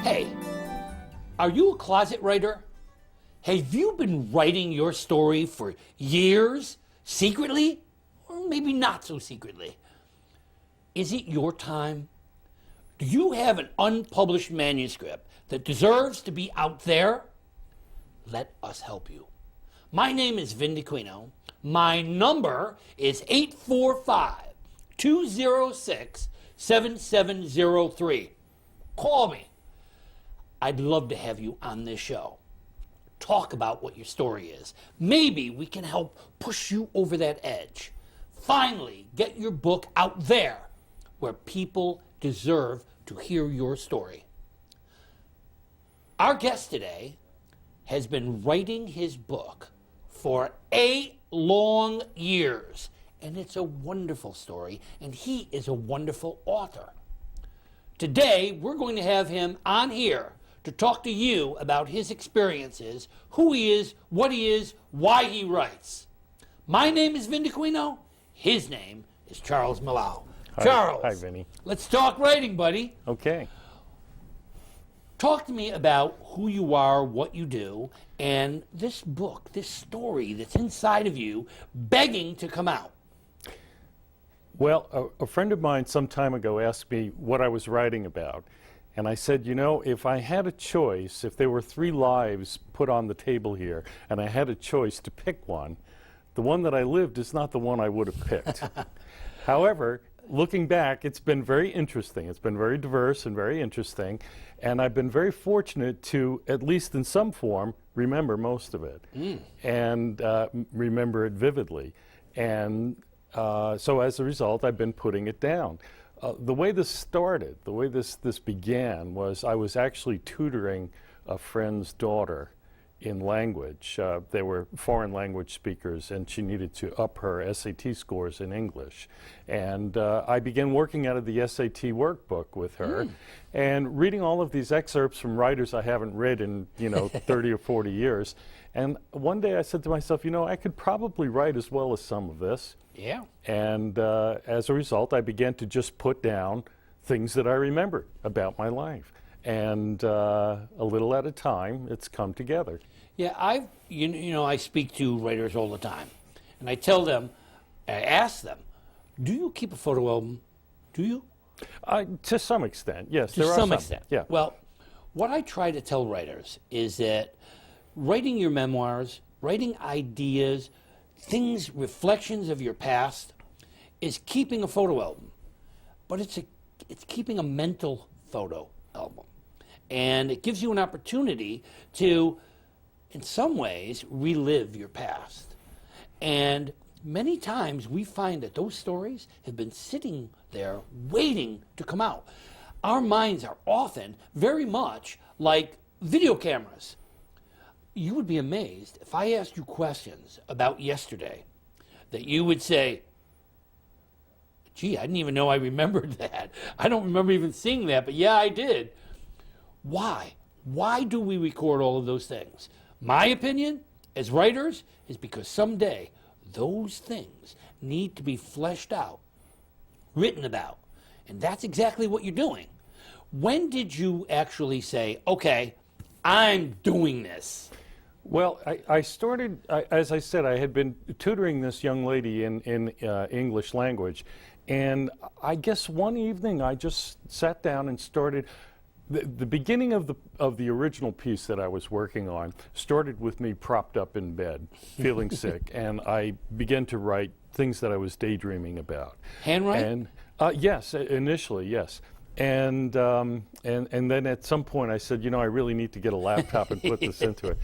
Hey, are you a closet writer? Have you been writing your story for years, secretly, or maybe not so secretly? Is it your time? Do you have an unpublished manuscript that deserves to be out there? Let us help you. My name is Vin Dacquino. My number is 845-206-7703. Call me. I'd love to have you on this show. Talk about what your story is. Maybe we can help push you over that edge. Finally, get your book out there where people deserve to hear your story. Our guest today has been writing his book for 8 long years, and it's a wonderful story, and he is a wonderful author. Today, we're going to have him on here to talk to you about his experiences, who he is, what he is, why he writes. My name is Vin Dacquino. His name is Charles Milou. Charles. Hi, Vinny. Let's talk writing, buddy. Okay. Talk to me about who you are, what you do, and this book, this story that's inside of you begging to come out. Well, a friend of mine some time ago asked me what I was writing about. And I said, you know, if I had a choice, if there were 3 lives put on the table here, and I had a choice to pick one, the one that I lived is not the one I would have picked. However, looking back, it's been very interesting. It's been very diverse and very interesting. And I've been very fortunate to, at least in some form, remember most of it. And remember it vividly. And so as a result, I've been putting it down. The way this started, the way this began, was I was actually tutoring a friend's daughter in language. They were foreign language speakers, and she needed to up her SAT scores in English. And I began working out of the SAT workbook with her, and reading all of these excerpts from writers I haven't read in 30 or 40 years. And one day I said to myself, I could probably write as well as some of this. Yeah. And as a result, I began to just put down things that I remembered about my life. And a little at a time, it's come together. Yeah, I speak to writers all the time. And I tell them, I ask them, do you keep a photo album? Do you? To some extent, yes. To some extent. Yeah. Well, what I try to tell writers is that writing your memoirs, writing ideas, things, reflections of your past, is keeping a photo album. But it's keeping a mental photo album. And it gives you an opportunity to, in some ways, relive your past. And many times we find that those stories have been sitting there waiting to come out. Our minds are often very much like video cameras. You would be amazed if I asked you questions about yesterday that you would say, gee, I didn't even know I remembered that. I don't remember even seeing that, but yeah, I did. Why? Why do we record all of those things? My opinion, as writers, is because someday those things need to be fleshed out, written about. And that's exactly what you're doing. When did you actually say, okay, I'm doing this? Well, I started, as I said, I had been tutoring this young lady in English language. And I guess one evening I just sat down and started. The beginning of the original piece that I was working on started with me propped up in bed, feeling sick, and I began to write things that I was daydreaming about. Handwriting? And yes, initially, yes. And then at some point I said, I really need to get a laptop and put this into it.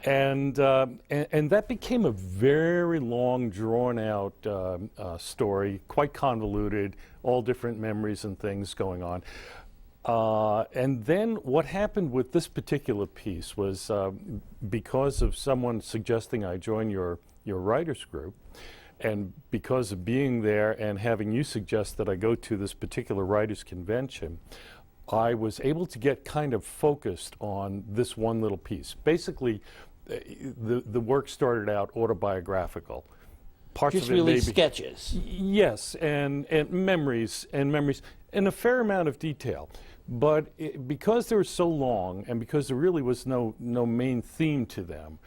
And that became a very long, drawn-out story, quite convoluted, all different memories and things going on. And then what happened with this particular piece was because of someone suggesting I join your writers group, and because of being there and having you suggest that I go to this particular writers convention, I was able to get kind of focused on this one little piece. Basically, the work started out autobiographical. Parts Just of it really maybe, sketches. Yes, and memories, in a fair amount of detail. But because they were so long, and because there really was no main theme to them,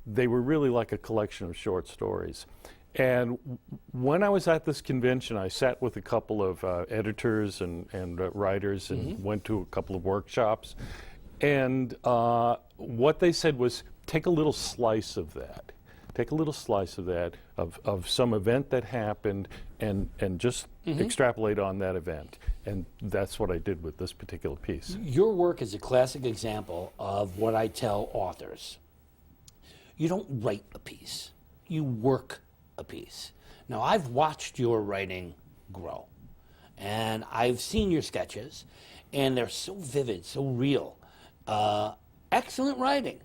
they were really like a collection of short stories. And when I was at this convention, I sat with a couple of editors and writers and went to a couple of workshops. And what they said was, take a little slice of that. Take a little slice of that, of some event that happened, and just extrapolate on that event. And that's what I did with this particular piece. Your work is a classic example of what I tell authors. You don't write a piece, you work a piece. Now, I've watched your writing grow, and I've seen your sketches, and they're so vivid, so real. Excellent writing.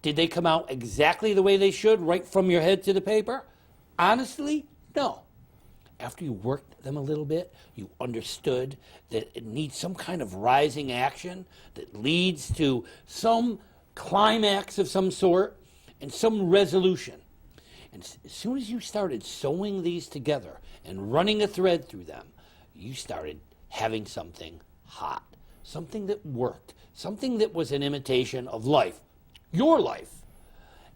Did they come out exactly the way they should, right from your head to the paper? Honestly, no. After you worked them a little bit, you understood that it needs some kind of rising action that leads to some climax of some sort and some resolution. And as soon as you started sewing these together and running a thread through them, you started having something hot, something that worked, something that was an imitation of life, your life.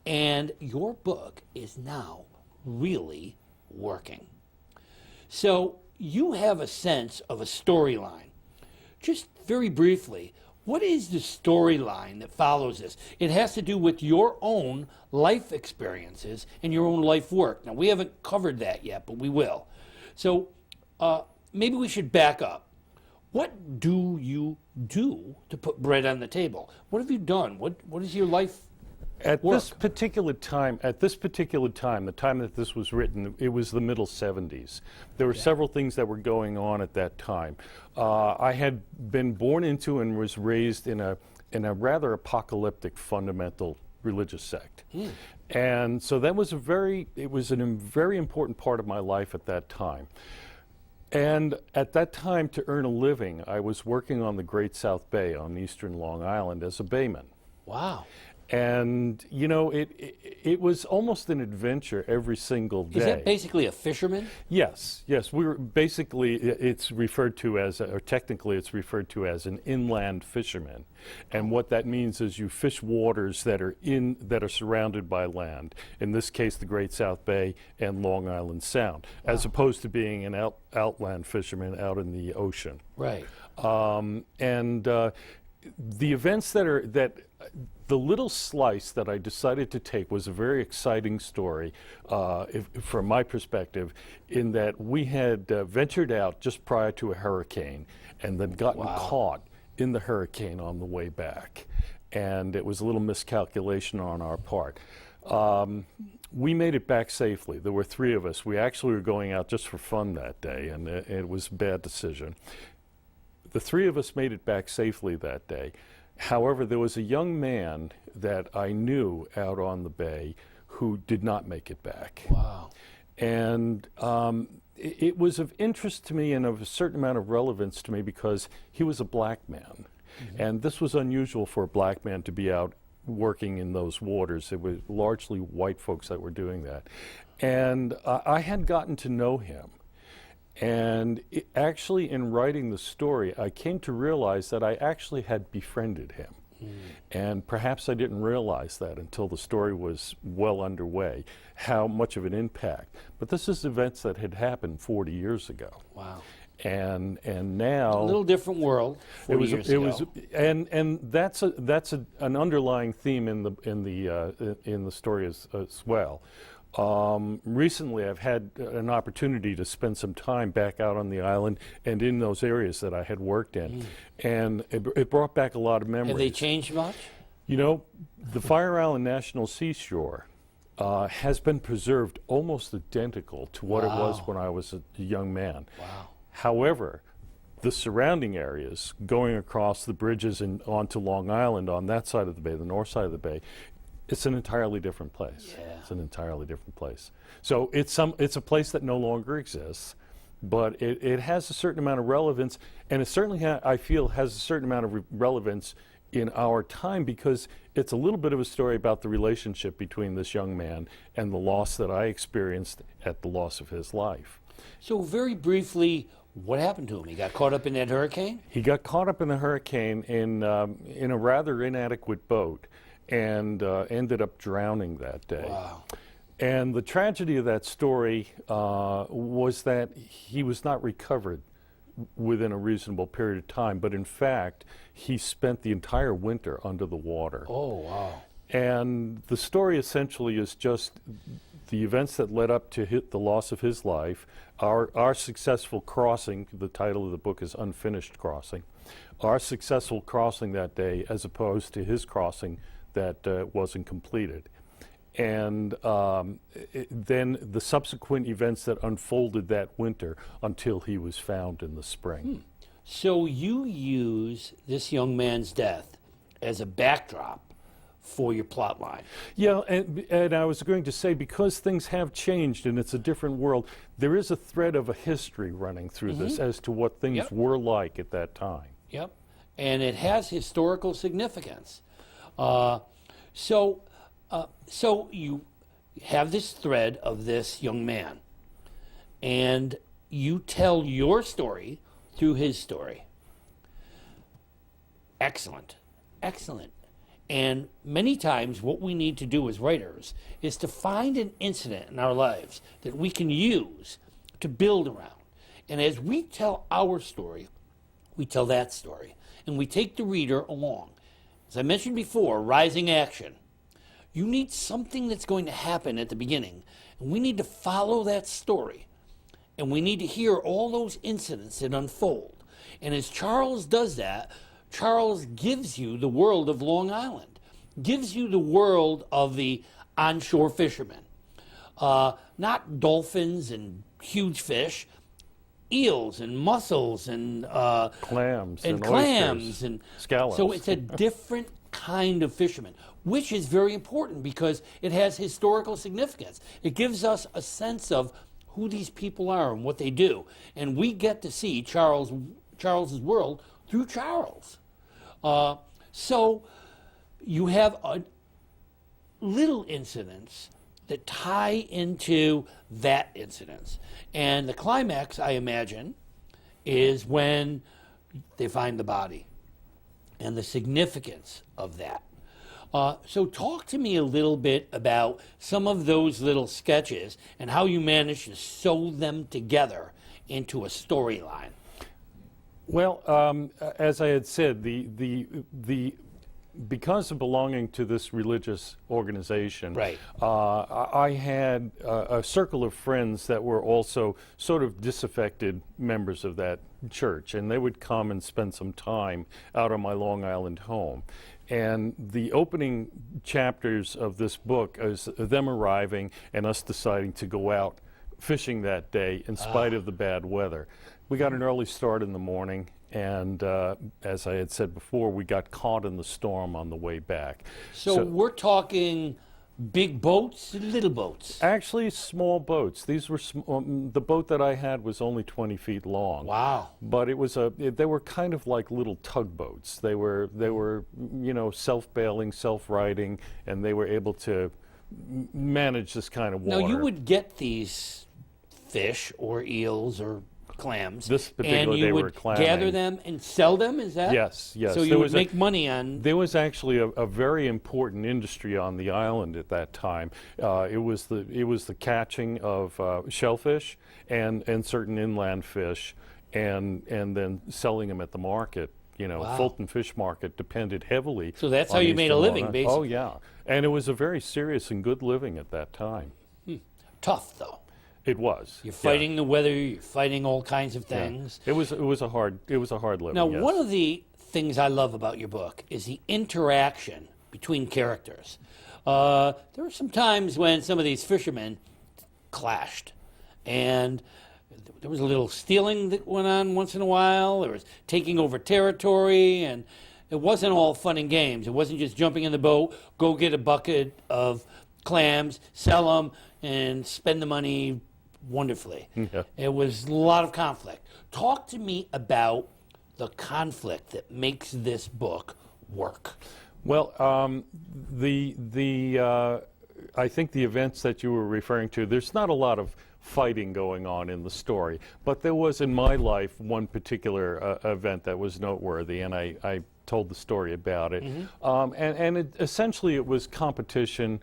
And your book is now really working. So you have a sense of a storyline. Just very briefly, what is the storyline that follows this? It has to do with your own life experiences and your own life work. Now, we haven't covered that yet, but we will. So maybe we should back up. What do you do to put bread on the table? What have you done? What is your life At work? this particular time, the time that this was written, it was the middle 70s. There were several things that were going on at that time. I had been born into and was raised in a rather apocalyptic fundamental religious sect. And so that was a very important part of my life at that time. And at that time, to earn a living, I was working on the Great South Bay on eastern Long Island as a bayman. Wow. And, you know, it was almost an adventure every single day. Is that basically a fisherman? Yes, yes. We were basically, it's referred to as, or technically it's referred to as an inland fisherman. And what that means is you fish waters that are surrounded by land. In this case, the Great South Bay and Long Island Sound, as opposed to being an outland fisherman out in the ocean. Right. The events the little slice that I decided to take was a very exciting story from my perspective, in that we had ventured out just prior to a hurricane and then gotten caught in the hurricane on the way back. And it was a little miscalculation on our part. We made it back safely. There were 3 of us. We actually were going out just for fun that day, and it was a bad decision. The 3 of us made it back safely that day. However, there was a young man that I knew out on the bay who did not make it back. Wow. And it was of interest to me and of a certain amount of relevance to me because he was a black man. And this was unusual for a black man to be out working in those waters. It was largely white folks that were doing that. And I had gotten to know him. And actually, in writing the story, I came to realize that I actually had befriended him. And perhaps I didn't realize that until the story was well underway, how much of an impact. But this is events that had happened 40 years ago. Wow. And now a little different world 40 years ago. And that's an underlying theme in the story as well. Recently, I've had an opportunity to spend some time back out on the island and in those areas that I had worked in, and it brought back a lot of memories. Have they changed much? You know, the Fire Island National Seashore has been preserved almost identical to what it was when I was a young man. Wow. However, the surrounding areas, going across the bridges and onto Long Island on that side of the bay, the north side of the bay, it's an entirely different place. Yeah. It's an entirely different place. So it's a place that no longer exists, but it has a certain amount of relevance, and it certainly I feel has a certain amount of relevance in our time, because it's a little bit of a story about the relationship between this young man and the loss that I experienced at the loss of his life. So very briefly, what happened to him? He got caught up in that hurricane? He got caught up in the hurricane in a rather inadequate boat and ended up drowning that day. Wow. And the tragedy of that story was that he was not recovered within a reasonable period of time, but in fact, he spent the entire winter under the water. Oh, wow. And the story essentially is just the events that led up to the loss of his life, our successful crossing, the title of the book is Unfinished Crossing, our successful crossing that day as opposed to his crossing that wasn't completed. And then the subsequent events that unfolded that winter until he was found in the spring. So you use this young man's death as a backdrop for your plot line. Yeah, and I was going to say, because things have changed and it's a different world, there is a thread of a history running through this as to what things were like at that time. Yep. And it has historical significance. So you have this thread of this young man, and you tell your story through his story. Excellent. Excellent. And many times what we need to do as writers is to find an incident in our lives that we can use to build around. And as we tell our story, we tell that story. And we take the reader along. As I mentioned before, rising action. You need something that's going to happen at the beginning. And we need to follow that story. And we need to hear all those incidents that unfold. And as Charles does that, Charles gives you the world of Long Island, gives you the world of the onshore fishermen. Not dolphins and huge fish, eels and mussels and clams and clams oysters, and scallops. So it's a different kind of fisherman, which is very important because it has historical significance. It gives us a sense of who these people are and what they do, and we get to see Charles's world through Charles. So you have little incidents that tie into that incident. And the climax, I imagine, is when they find the body and the significance of that. So talk to me a little bit about some of those little sketches and how you managed to sew them together into a storyline. Well, as I had said, because of belonging to this religious organization, Right. I had a circle of friends that were also sort of disaffected members of that church, and they would come and spend some time out on my Long Island home. And the opening chapters of this book is them arriving and us deciding to go out fishing that day in spite of the bad weather. We got an early start in the morning, and as I had said before, we got caught in the storm on the way back. So we're talking big boats and little boats. Actually, small boats. These were the boat that I had was only 20 feet long. Wow. But they were kind of like little tugboats. They were self-bailing, self-righting, and they were able to manage this kind of water. Now you would get these fish or eels or clams, This particular and you they would were clamming. gather them and sell them, is that? Yes, yes. So you would make money on... There was actually a very important industry on the island at that time. It was the catching of shellfish and certain inland fish, and then selling them at the market. Wow. Fulton Fish Market depended heavily. So that's on how you made a Eastern living, Long Island. basically. Oh yeah, and it was a very serious and good living at that time. Tough, though. It was. You're fighting the weather, you're fighting all kinds of things. It was a hard living. Now, yes. one of the things I love about your book is the interaction between characters. There were some times when some of these fishermen clashed, and there was a little stealing that went on once in a while. There was taking over territory, and it wasn't all fun and games. It wasn't just jumping in the boat, go get a bucket of clams, sell them, and spend the money wonderfully. Yeah. It was a lot of conflict. Talk to me about the conflict that makes this book work. Well, I think the events that you were referring to, there's not a lot of fighting going on in the story. But there was, in my life, one particular event that was noteworthy, and I told the story about it. Essentially it was competition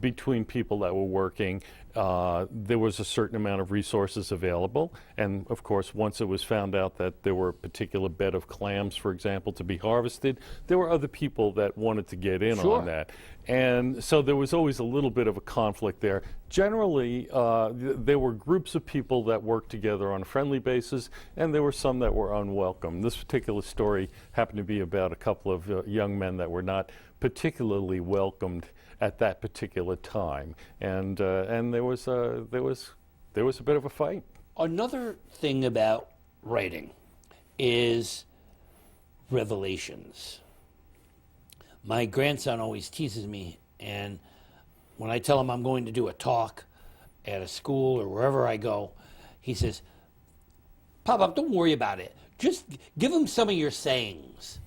between people that were working. There was a certain amount of resources available, and of course once it was found out that there were a particular bed of clams, for example, to be harvested, there were other people that wanted to get in on that. And so there was always a little bit of a conflict there. Generally, there were groups of people that worked together on a friendly basis, and there were some that were unwelcome. This particular story happened to be about a couple of young men that were not particularly welcomed at that particular time, and there was a bit of a fight. Another thing about writing is revelations. My grandson always teases me, and when I tell him I'm going to do a talk at a school or wherever I go, he says, "Pop, don't worry about it. Just give him some of your sayings."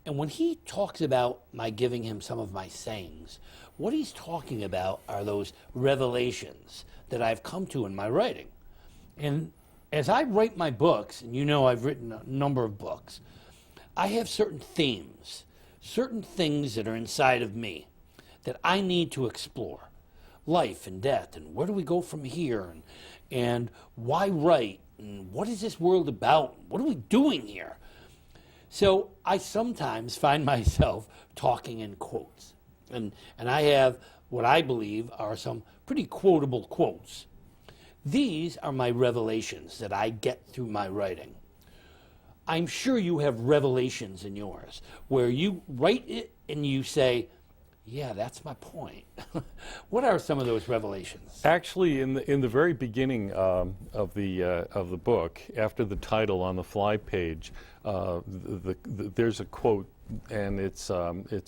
And when he talks about my giving him some of my sayings, what he's talking about are those revelations that I've come to in my writing. And as I write my books, and you know I've written a number of books, I have certain themes, certain things that are inside of me that I need to explore. Life and death, and where do we go from here, and why write, and what is this world about, what are we doing here? So I sometimes find myself talking in quotes. And I have what I believe are some pretty quotable quotes. These are my revelations that I get through my writing. I'm sure you have revelations in yours where you write it and you say, yeah, that's my point. What are some of those revelations? Actually, in the very beginning of the book, after the title on the fly page, there's a quote, and it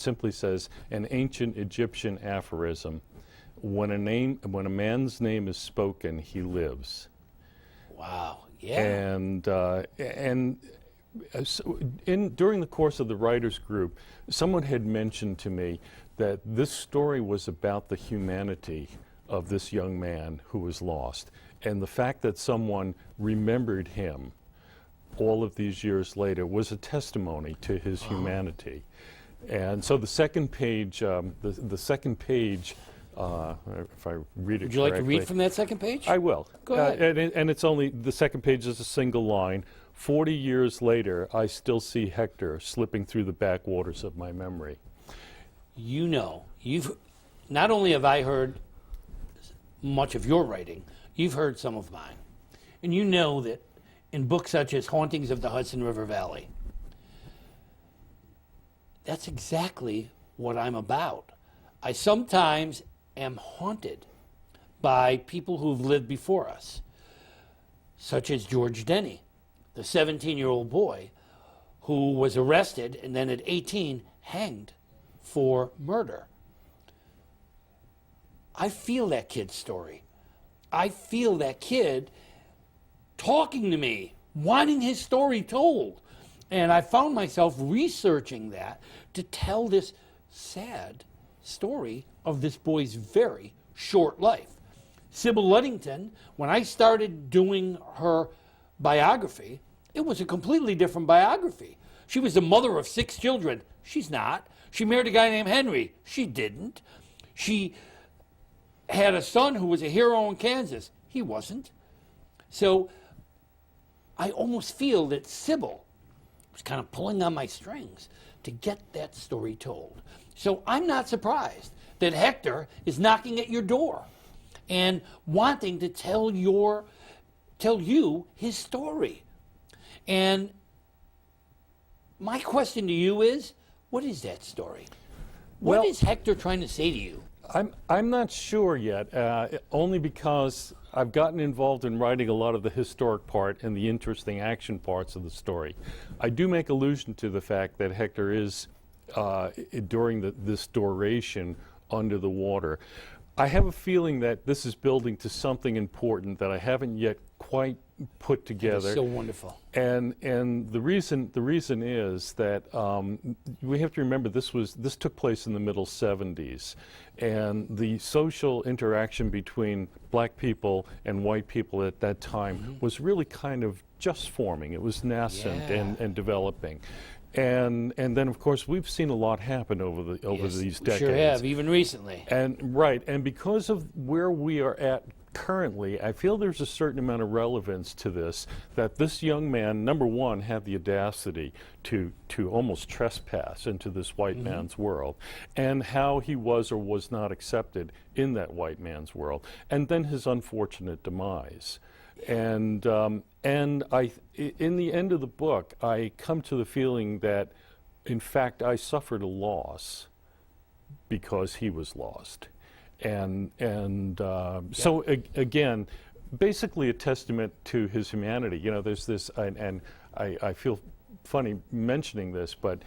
simply says, "An ancient Egyptian aphorism: when a man's name is spoken, he lives." Wow. Yeah. And during the course of the writers group, someone had mentioned to me that this story was about the humanity of this young man who was lost, and the fact that someone remembered him all of these years later was a testimony to his humanity. And so the second page, the second page, if I read it Would you like to correctly, read from that second page? I will. Go ahead. And it's only, the second page is a single line. 40 years later, I still see Hector slipping through the backwaters of my memory. You know, not only have I heard much of your writing, you've heard some of mine. And you know that in books such as Hauntings of the Hudson River Valley, that's exactly what I'm about. I sometimes am haunted by people who've lived before us, such as George Denny, the 17-year-old boy who was arrested and then at 18 hanged for murder. I feel that kid's story. I feel that kid talking to me, wanting his story told. And I found myself researching that to tell this sad story of this boy's very short life. Sybil Luddington, when I started doing her biography, it was a completely different biography. She was the mother of 6 children. She's not. She married a guy named Henry. She didn't. She had a son who was a hero in Kansas. He wasn't. So I almost feel that Sybil was kind of pulling on my strings to get that story told. So I'm not surprised that Hector is knocking at your door and wanting to tell you his story. And my question to you is, what is that story? What is Hector trying to say to you? I'm not sure yet, only because I've gotten involved in writing a lot of the historic part and the interesting action parts of the story. I do make allusion to the fact that Hector is, during this duration, under the water. I have a feeling that this is building to something important that I haven't yet quite put together. So wonderful. And the reason is that we have to remember this took place in the middle 70s, and the social interaction between black people and white people at that time was really kind of just forming. It was nascent and developing. And then of course we've seen a lot happen over these decades. Sure have, even recently. And because of where we are at currently, I feel there's a certain amount of relevance to this, that this young man, number one, had the audacity to almost trespass into this white man's world, and how he was or was not accepted in that white man's world, and then his unfortunate demise. And I, in the end of the book, I come to the feeling that, in fact, I suffered a loss because he was lost. So again, basically a testament to his humanity. You know, there's this, and I feel funny mentioning this, but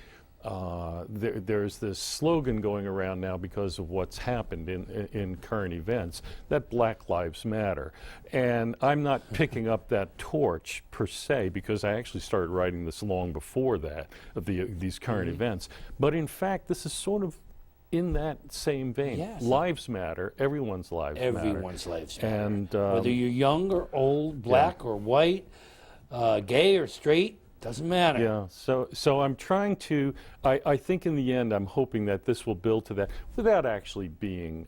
there's this slogan going around now because of what's happened in current events, that Black Lives Matter. And I'm not picking up that torch per se, because I actually started writing this long before that, of these current events. But in fact, this is sort of in that same vein. Yes. Lives matter. Everyone's lives matter. Everyone's lives matter. And whether you're young or old, black or white, gay or straight, doesn't matter. Yeah. So I'm trying to. I think in the end, I'm hoping that this will build to that, without actually being,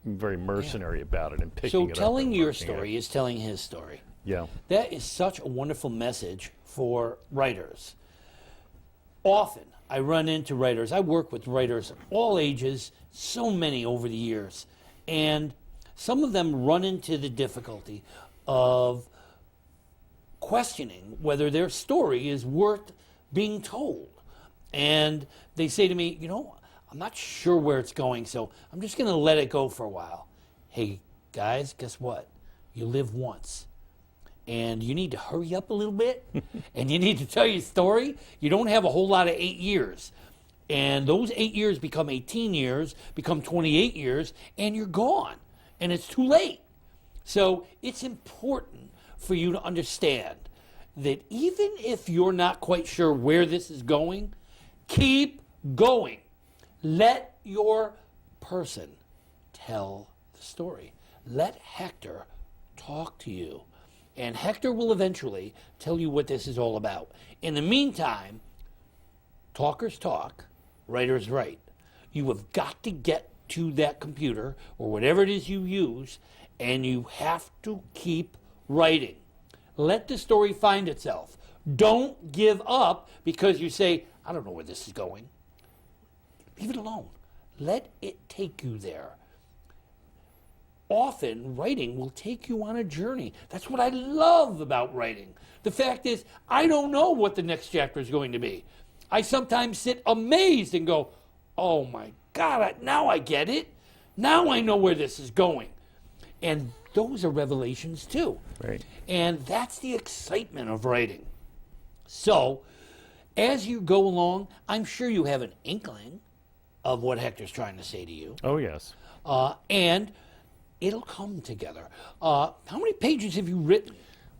very mercenary about it and picking it up. So telling your working story is telling his story. Yeah. That is such a wonderful message for writers. Often, I run into writers. I work with writers of all ages, so many over the years. And some of them run into the difficulty of questioning whether their story is worth being told. And they say to me, I'm not sure where it's going, so I'm just going to let it go for a while. Hey, guys, guess what? You live once. And you need to hurry up a little bit, and you need to tell your story. You don't have a whole lot of 8 years. And those 8 years become 18 years, become 28 years, and you're gone. And it's too late. So it's important for you to understand that even if you're not quite sure where this is going, keep going. Let your person tell the story. Let Hector talk to you. And Hector will eventually tell you what this is all about. In the meantime, talkers talk, writers write. You have got to get to that computer or whatever it is you use, and you have to keep writing. Let the story find itself. Don't give up because you say, I don't know where this is going. Leave it alone. Let it take you there. Often, writing will take you on a journey. That's what I love about writing. The fact is, I don't know what the next chapter is going to be. I sometimes sit amazed and go, oh my God, now I get it. Now I know where this is going. And those are revelations too. Right. And that's the excitement of writing. So, as you go along, I'm sure you have an inkling of what Hector's trying to say to you. Oh, yes. And it'll come together. How many pages have you written?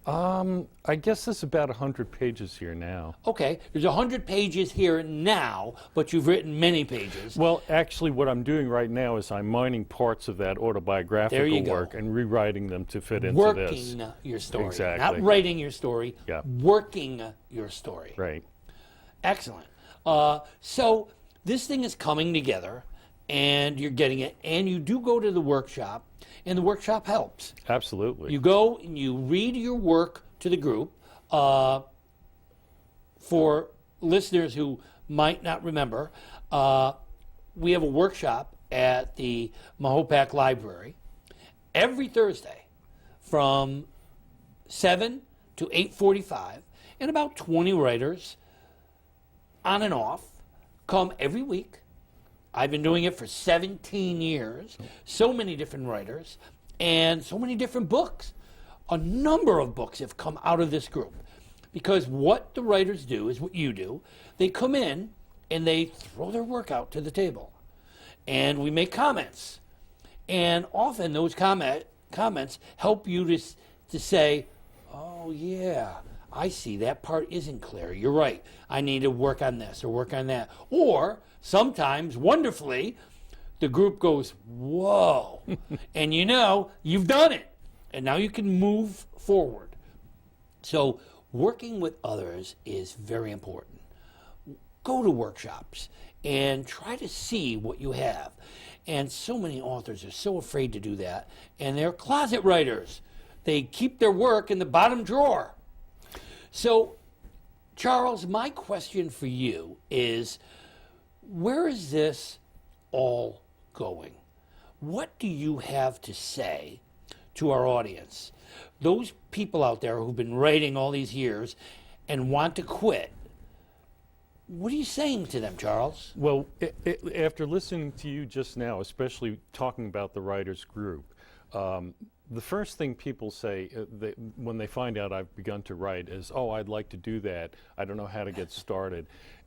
I guess there's about 100 pages here now. Okay, there's 100 pages here now, but you've written many pages. Well, actually, what I'm doing right now is I'm mining parts of that autobiographical work and rewriting them to fit into this. Working your story. Exactly. Not writing your story, working your story. Right. Excellent. So this thing is coming together, and you're getting it, and you do go to the workshop, and the workshop helps. Absolutely. You go and you read your work to the group. For listeners who might not remember, we have a workshop at the Mahopac Library every Thursday from 7 to 8:45, and about 20 writers on and off come every week. I've been doing it for 17 years. So many different writers and so many different books. A number of books have come out of this group. Because what the writers do is what you do. They come in and they throw their work out to the table. And we make comments. And often those comments help you to say, oh yeah, I see, that part isn't clear. You're right. I need to work on this or work on that. Or sometimes, wonderfully, the group goes, whoa. And you know, you've done it. And now you can move forward. So working with others is very important. Go to workshops and try to see what you have. And so many authors are so afraid to do that. And they're closet writers. They keep their work in the bottom drawer. So, Charles, my question for you is, where is this all going? What do you have to say to our audience? Those people out there who've been writing all these years and want to quit, what are you saying to them, Charles? Well, after listening to you just now, especially talking about the writers group, the first thing people say when they find out I've begun to write is, oh, I'd like to do that. I don't know how to get started.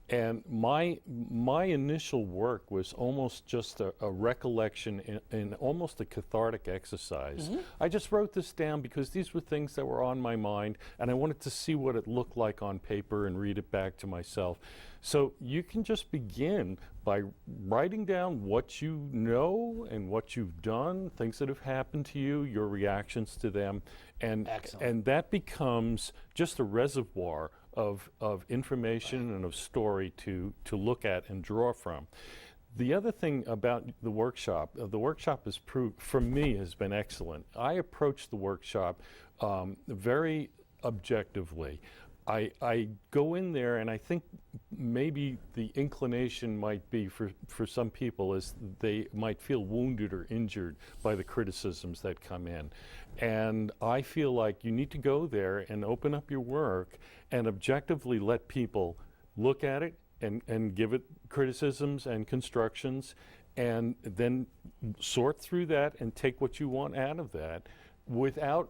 And my initial work was almost just a recollection in almost a cathartic exercise. Mm-hmm. I just wrote this down because these were things that were on my mind, and I wanted to see what it looked like on paper and read it back to myself. So you can just begin by writing down what you know and what you've done, things that have happened to you, your reactions to them, and that becomes just a reservoir of information and of story to look at and draw from. The other thing about the workshop has proved, for me, has been excellent. I approach the workshop very objectively. I go in there, and I think maybe the inclination might be for some people is they might feel wounded or injured by the criticisms that come in. And I feel like you need to go there and open up your work and objectively let people look at it and give it criticisms and constructions, and then sort through that and take what you want out of that without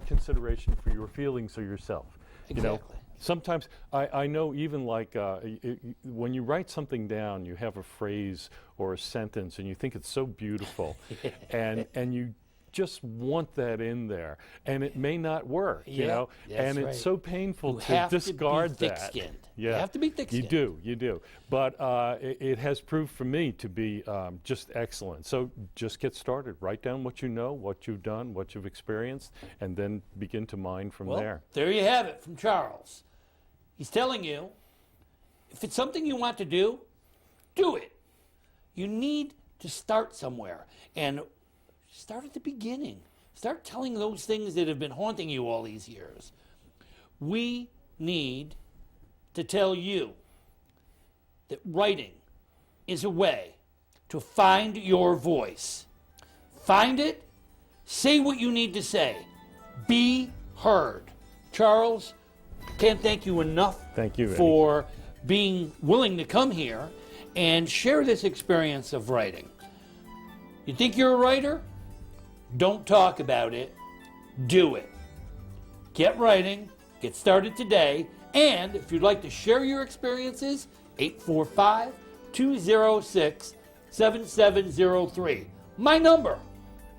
consideration for your feelings or yourself. Exactly. You know, sometimes I know even like when you write something down, you have a phrase or a sentence and you think it's so beautiful, and you just want that in there, and it may not work, you know, and it's so painful to discard that. Yeah. You have to be thick-skinned. You do. But it has proved for me to be just excellent. So just get started. Write down what you know, what you've done, what you've experienced, and then begin to mine from there. There you have it from Charles. He's telling you, if it's something you want to do it. You need to start somewhere. And start at the beginning. Start telling those things that have been haunting you all these years. We need to tell you that writing is a way to find your voice. Find it, say what you need to say, be heard. Charles, can't thank you enough Thank you, Eddie, for being willing to come here and share this experience of writing. You think you're a writer? Don't talk about it, do it. Get writing, get started today, and if you'd like to share your experiences, 845-206-7703. My number.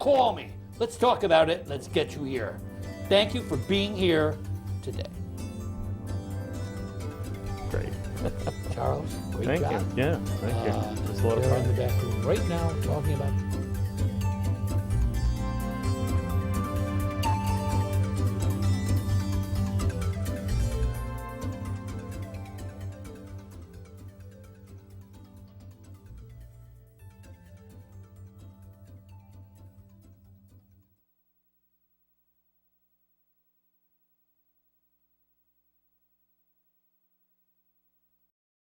Call me. Let's talk about it. Let's get you here. Thank you for being here today. Great. Charles, great Thank job. you. Yeah, thank you. It's a lot of They're fun. in the back room right now talking about